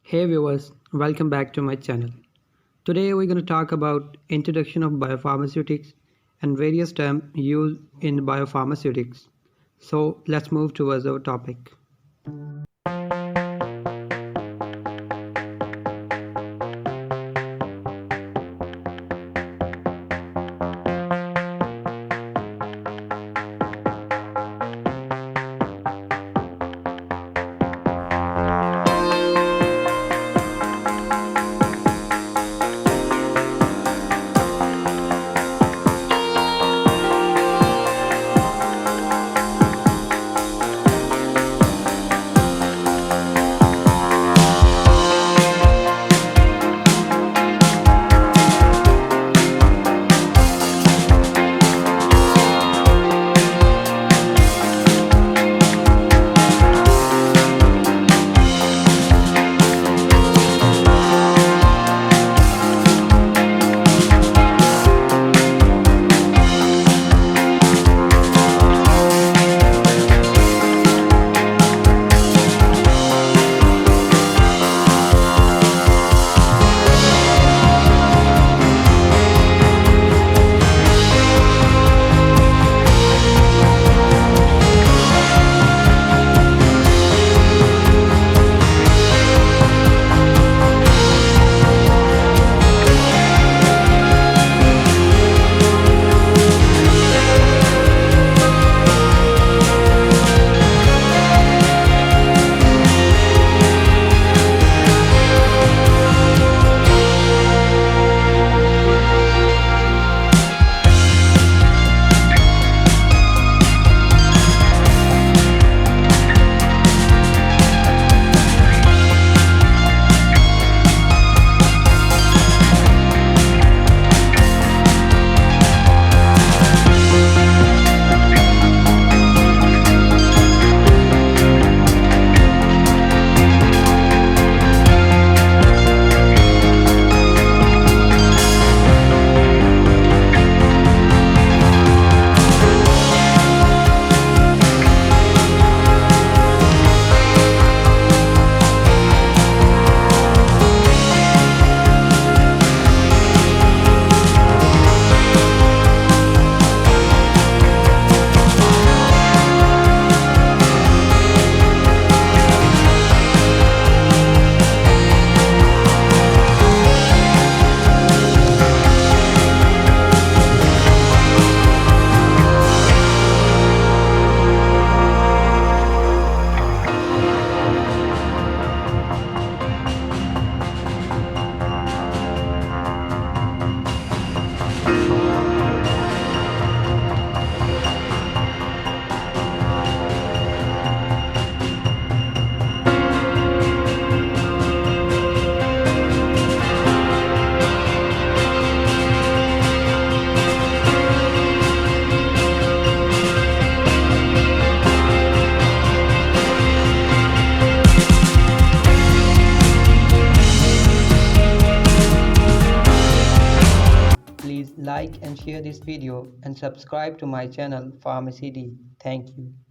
Hey viewers, welcome back to my channel. Today we're going to talk about introduction of biopharmaceutics and various terms used in biopharmaceutics. So let's move towards our topic. Please like and share this video and subscribe to my channel Pharmacy D. Thank you.